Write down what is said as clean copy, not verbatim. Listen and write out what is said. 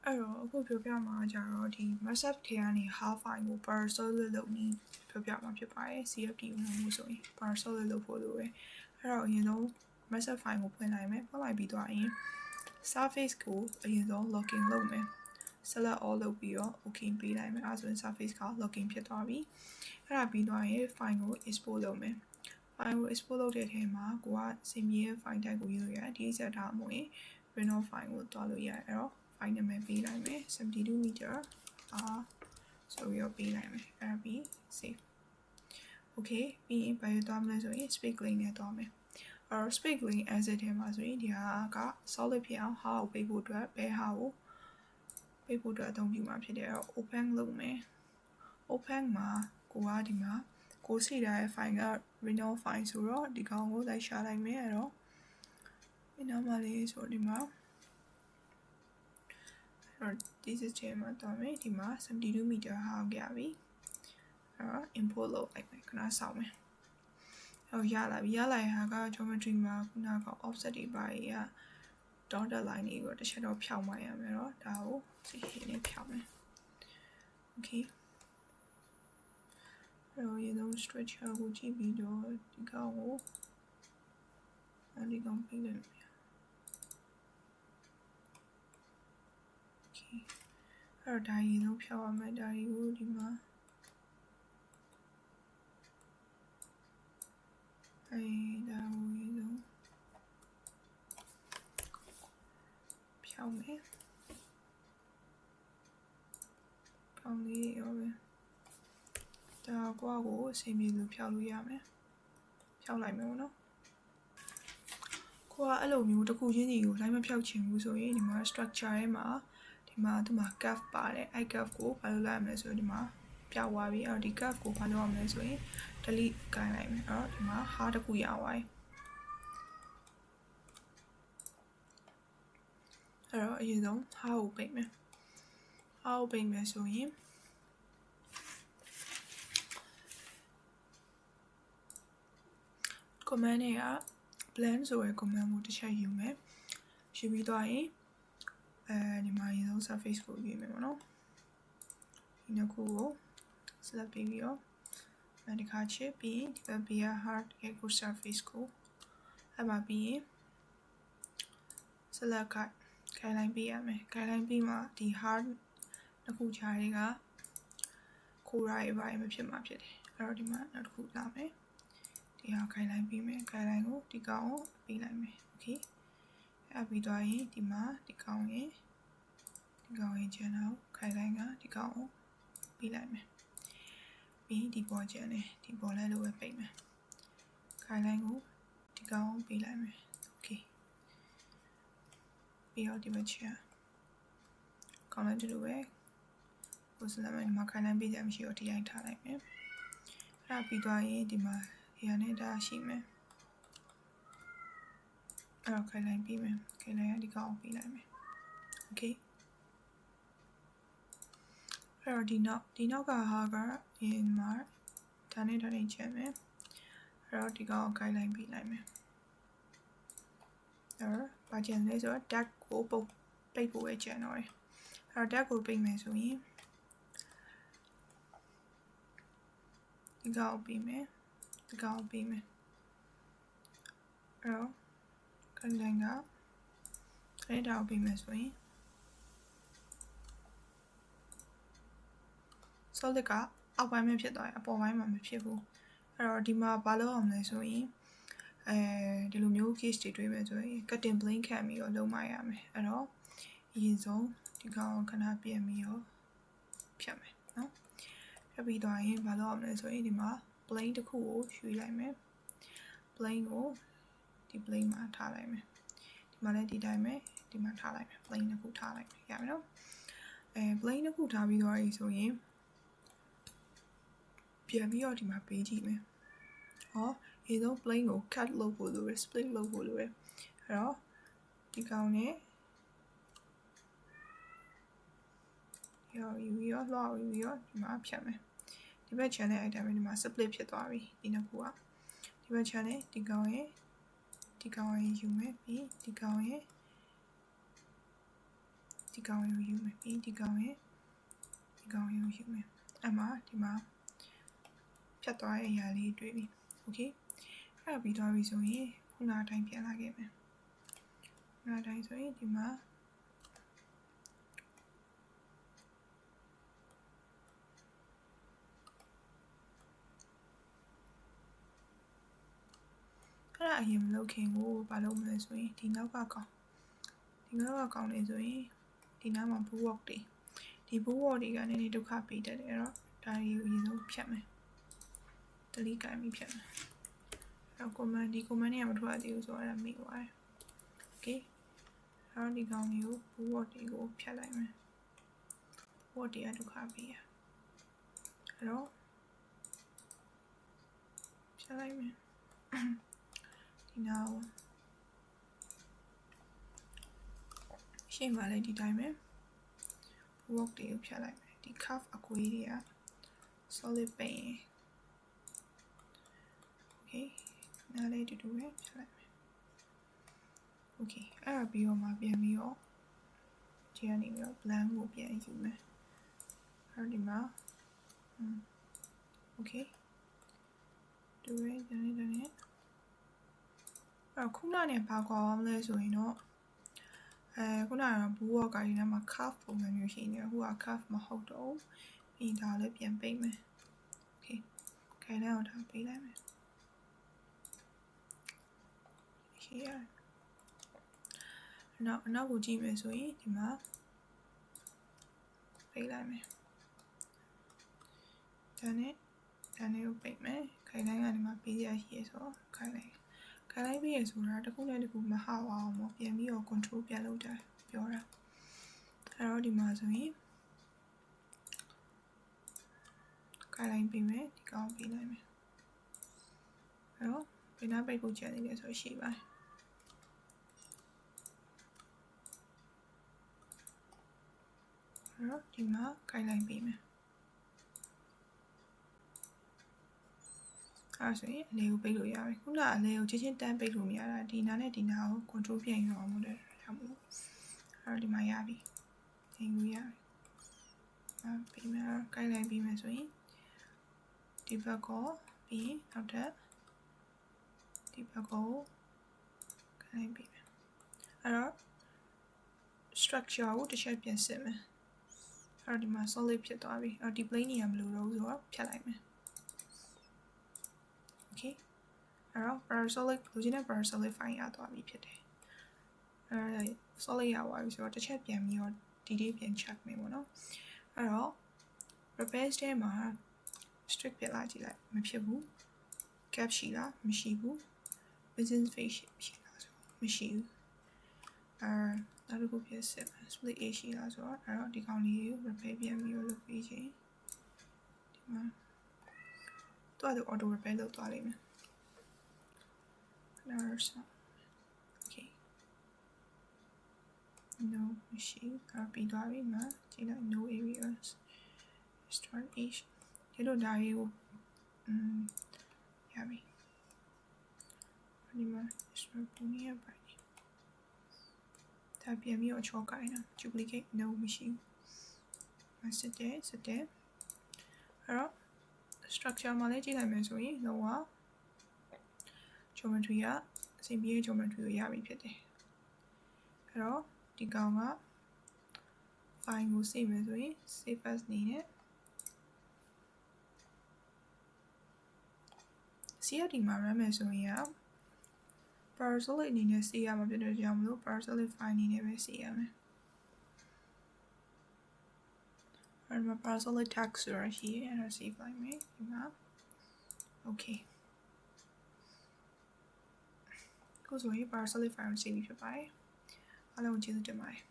အဲ့တော့အခုပြောပြမှာကြတော့ဒီ massage ထဲကနေ half file ကို parsolid လုပ်ပြီးပြောပြမှာဖြစ်ပါတယ် CFD ဝင်မှုဆိုရင် parsolid လုပ်ဖို့လိုတယ်အဲ့တော့အရင်ဆုံး massage file ကိုဖွင့်လိုက်မယ်ဖွင့်လိုက်ပြီးသွားရင် surface ကိုအရင်ဆုံး login လုပ်မယ် select all လုပ်ပြီးတော့ okay ပေးလိုက်မယ်အဲ့ဆိုရင် surface က login ဖြစ်သွားပြီအဲ့ဒါပြီးသွားရင် file ကို export လုပ်မယ် file ကို export လုပ်တဲ့ထဲမှာကိုကစင်မြေရဲ့ file type ကိုယူလို့ရတယ်ဒီစက်ထားမှုရင် Reno file ကိုတွားလို့ရတယ်အဲ့တော့ file နာမည်ပေးလိုက်မယ်72 meter ဆိုပြီးတော့ပေးလိုက်မယ်အဲ့ဒါပြီး save okay ပြီးရင်ဘာလို့တွားမလဲဆိုရင် speak link နဲ့တွားမယ်အဲ့တော့ speak link asset ထဲမှာဆိုရင်ဒီဟာက solid ဖြစ်အောင်ဟာကိုပေးဖို့အတွက်ဘယ်ဟာကိုပေးဖို့အတွက်အသုံးပြုမှာဖြစ်တယ်အဲ့တော့ open လုပ်မယ် open မှာကိုကဒီမှာကိုစီထားတဲ့ file က Reno file ဆိုတော့ဒီကောင်ကိုလိုက်ရှာလိုက်မယ်အဲ့တော့ဒီနာမလေးဆိုဒီမှာဒီစချေမှာတော့မယ်ဒီမှာ72 meter ဟောက်ကြပြီအဲ့တော့ import လုပ်လိုက်မယ်ခဏစောင့်မယ်အဲ့ရလာပြီရလာရင်ဟာက geometry မှာခုနက offset တွေပါရ dotted line တွေကိုတစ်ချက်တော့ဖြောင်းမှရမယ်တော့ဒါကိုစီနဲ့ဖြောင်းမယ် okay အဲ့တော့ရေဆုံး structure ကိုကြည့်ပြီးတော့ဒီကောင်ကိုဒီကောင်ပေးလိုက်မယ် okay အဲ့တော့ဒါရေဆုံးဖြောင်းရမယ်ဒါကိုဒီမှာဒါကိုရေဆုံးဖြောင်းမယ်ကောင်းလေးရောပဲဒါကွာကိုအစီအမီလိုဖြောင်းလို့ရမယ်ဖြောင်းလိုက်မယ်ပေါ့နော်ကိုကအဲ့လိုမျိုးတစ်ခုချင်းစီကိုလိုက်မဖြောက်ချင်ဘူးဆိုရင်ဒီမှာ structure ထဲမှာဒီမှာသူမှာ curve ပါတယ်အဲ့ curve ကိုဘာလို့လိုက်ရမလဲဆိုတော့ဒီမှာပြသွားပြီအဲ့တော့ဒီ curve ကိုဘာလုပ်ရမလဲဆိုရင် delete ကိုင်လိုက်မယ်အဲ့တော့ဒီမှာ hard တစ်ခုရသွားပြီအဲ့တော့အရင်ဆုံး hard ကိုပိတ်မယ် hard ကိုပိတ်မယ်ဆိုရင်command တွေက blend ဆိုတဲ့ command ကိုတစ်ချက်ယူမယ်ယူပြီးသွားရင်ဒီမှာအရင်ဆုံး surface ကိုယူမယ်ပေါ့နော်ဒီနှစ်ခုကို select ပြီးတော့ဒီခါချစ်ပြီးဒီဘက် beer hard ရဲ့ good surface ကိုအဲ့မှာပြီးရင် select ခိုင်လိုက်ပေးရမယ်ခိုင်လိုက်ပြီးမှဒီ hard နှစ်ခုခြားတွေကခိုးရပါမဖြစ်မှာဖြစ်တယ်အဲ့တော့ဒီမှာနောက်တစ်ခုလာမယ်ဒီဟာခိုင်လိုက်ပြီးမယ်ခိုင်လိုက်ကိုဒီကောင်ကိုပေးလိုက်မယ် okay အဲ့ပြီးသွားရင်ဒီမှာဒီကောင်ရဲ့ channel ခိုင်လိုက်ကဒီကောင်ကိုပေးလိုက်မယ်ပြီးဒီပေါ်ကျန်တယ်ဒီပေါ်လဲလို့ပဲပိတ်မယ်ခိုင်လိုင်းကိုဒီကောင်ကိုပေးလိုက်မယ် okay ပြီးတော့ဒီမှာချာကောင်းလိုက်တယ်လို့ပဲကိုစလမ်းမှာခိုင်လိုင်းပေးကြမရှိတော့ဒီတိုင်းထားလိုက်မယ်အဲ့ပြီးသွားရင်ဒီမှာဒီဟာနဲ့ဒါရှိမယ်အဲ့တော့ခိုင်လိုင်းပေးမယ်ခိုင်လိုင်းကဒီကောင်ကိုပေးလိုက်မယ် okay အဲ့တော့ဒီနောက်ကဟာက in မှာဒါနဲ့ဒါနဲ့ချက်မယ်အဲ့တော့ဒီကောင်ကို guideline ပေးလိုက်မယ်အဲ့တော့ဘာကျန်လဲဆိုတော့ tag ကိုပိတ်ဖို့ပဲကျန်တော့တယ်အဲ့တော့ tag ကိုပိတ်မယ်ဆိုရင်ဒီကောင်ပေးမယ်ဒီကောင်ပေးမယ်အဲ့တော့ guideline ကအဲ့ဒါကိုပေးမယ်ဆိုရင်solid ကအောက်ပိုင်းမှာဖြစ်သွားတယ်အပေါ်ပိုင်းမှာမဖြစ်ဘူးအဲ့တော့ဒီမှာဘာလုပ်အောင်လဲဆိုရင်ဒီလိုမျိုး case တွေတွေ့မယ်ဆိုရင် cutting plane ခံပြီးတော့လုံးမရမယ်အဲ့တော့အရင်ဆုံးဒီကောင်ခဏပြင်ပြီးတော့ဖြတ်မယ်နော်ဖြတ်ပြီးသွားရင်ဘာလုပ်အောင်လဲဆိုရင်ဒီမှာ plane တစ်ခုကိုရွှေ့လိုက်မယ် plane ကိုဒီ plane မှာထားလိုက်မယ်ဒီမှာလည်းဒီတိုင်းပဲဒီမှာထားလိုက်မယ် plane တစ်ခုထားလိုက်မယ်ရမယ်နော်plane တစ်ခုထားပြီးသွားပြီဆိုရင်ပြန်ပြီးတော့ဒီမှာပေးကြည့်မယ်ဟောဒီဆုံး plane ကို cut လုပ်ဖို့လိုရယ် split လုပ်ဖို့လိုရယ်အဲ့တော့ဒီကောင်နဲ့ယူပြီးတော့လွှာယူပြီးတော့ဒီမှာဖြတ်မယ်ဒီဘက် channel item ဒီမှာ split ဖြစ်သွားပြီဒီနှစ်ခုကဒီဘက် channel ဒီကောင်ရဲ့ယူမယ်ပြီးဒီကောင်ရဲ့ ဒီကောင်ကိုယူမယ်ပြီးဒီကောင်ကိုယူမယ်အမှဒီမှာဖြတ်သွားတဲ့အရာလေးတွေ့ပြီโอเคအဲ့ဒါပြီးသွားပြီဆိုရင်ခုနအတိုင်းပြန်လာခဲ့မယ်ခုနအတိုင်းဆိုရင်ဒီမှာအဲ့ဒါအရင်မလုပ်ခင်ကိုဘာလုပ်မလဲဆိုရင်ဒီနောက်ကကောင်နေဆိုရင်ဒီနားမှာ blue walk တွေဒီ blue walk တွေကနည်းနည်းဒုက္ခပေးတတ်တယ်အဲ့တော့ဒါတွေကိုအရင်ဆုံးဖြတ်မယ် delete ကိုင်ပြီးဖြတ်မယ်အဲ့ command တွေကမထွက်ရသေးဘူးဆိုတော့အဲ့ဒါမိသွားတယ် okay အဲ့တော့ဒီကောင်တွေကို blue walk တွေကိုဖြတ်လိုက်မယ် blue walk တွေကဒုက္ခပေးရအဲ့တော့ဖြတ်လိုက်မယ်ဒီနောက်ရှေ့မှာလည်းဒီတိုင်းပဲ work တွေကိုဖြတ်လိုက်မယ်ဒီ curve အကွေးတွေက solid ပဲ okay နားလေးတူတူပဲဖြတ်လိုက်မယ် okay အဲ့ဒါပြီးတော့မှပြန်ပြီးတော့ဒီကနေပြီးတော့ blank ကိုပြန်ယူမယ်အဲ့ဒီမှာokay တူပဲဒါနဲ့အဲ့ခုနနဲ့ဘာကွာအောင်လဲဆိုရင်တော့ခုနက blue walk ကဒီထဲမှာ curve ပုံစံမျိုးရှိနေတယ်ဟိုက curve မဟုတ်တော့ပြီးဒါလည်းပြန်ပိတ်မယ် okay ခိုင်လိုက်အောင်ထားပိတ်လိုက်မယ်ရှိရနောက်ကိုကြည့်မယ်ဆိုရင်ဒီမှာပိတ်လိုက်မယ်ဒါနဲ့ကိုပိတ်မယ်ခိုင်လိုက်ကနေမှပေးရရှိရဆိုတော့ခိုင်လိုက်ပြီးရဆိုတာတစ်ခုနဲ့တစ်ခုမဟအောင်ပေါ့ပြန်ပြီးတော့ control ပြန်လုပ်တာပြောတာအဲ့တော့ဒီမှာဆိုရင်ခိုင်လိုက်ပြီးမယ်ဒီကောင်ပေးလိုက်မယ်အဲ့တော့ဘယ်နှပိတ်ဖို့ကျန်နေလဲဆိုရှိပါတယ်အဲ့တော့ဒီမှာခိုင်လိုက်ပြီးမယ်အဲ့ဆိုရင်အလဲကိုပိတ်လို့ရပြီခုနအလဲကိုချင်းတန်းပိတ်လို့မရတာဒီနာနဲ့ဒီနာကို control ပြန်ယူအောင်လို့ဒါမို့အဲ့တော့ဒီမှာရပြီသင်လို့ရပြီပြီးမှကိုင်လိုက်ပြီးမှဆိုရင်ဒီဘက်ကိုပြီးနောက်ထပ်ဒီဘက်ကိုကိုင်လိုက်ပြီးမယ်အဲ့တော့ structure ကိုတစ်ချက်ပြန်စစ်မယ်အဲ့တော့ဒီမှာ solid ဖြစ်သွားပြီအဲ့တော့ဒီ plane နေရာမလို့တော့ဆိုတော့ဖြတ်လိုက်မယ်okay အဲ့တော့ parasolic လိုချင်တဲ့ parasolic file ရသွားပြီဖြစ်တယ်အဲ့ solid ရသွားပြီဆိုတော့တစ်ချက်ပြန်ပြီးတော့ detail ပြန် check မယ်ပေါ့နော်အဲ့တော့ repair ထဲမှာ strict ပြလိုက်ကြည့်လိုက်မဖြစ်ဘူး cap ရှိလားမရှိဘူး business face ရှိလားဆိုမရှိဘူးနောက်တစ်ခုပြစစ် split a ရှိလားဆိုတော့အဲ့တော့ဒီကောင်လေးကို repair ပြန်ပြီးတော့လုပ်ပြီးချင်းဒီမှာတော့ auto repair လုပ်သွားလိမ့်မယ်okay no machine ပြီးသွားပြီမှာကြည့်လိုက် no areas start each ဒီလိုဒါလေးကိုရပြီဒီမှာ start ပုံရပါဒါပြန်ပြီးတော့ချောကိုင်းတာ duplicate no မရှိဘူးစစ်တယ်အဲ့တော့ structure မှာလည်းကြည့်လိုက်မယ်ဆိုရင်လောက geometry ကအဆင်ပြေတဲ့ geometry ကိုရပြီဖြစ်တယ်အဲ့တော့ဒီကောင်က file ကို save မယ်ဆိုရင် save as နေနဲ့ CFD မှာ run မယ်ဆိုရင် parasolic အနေနဲ့ save ရမှာဖြစ်တဲ့ကြောင့်မလို့ parasolic file အနေနဲ့ပဲ save ရမယ်အဲ့မှာ parasolic tag ဆိုတာရှိတယ်အဲ့ဒါ save လိုက်မယ်ဒီမှာ okay ကိုဆိုရင် parasolic file ကို save ဖြစ်ပါတယ်အားလုံးကျေးဇူးတင်ပါတယ်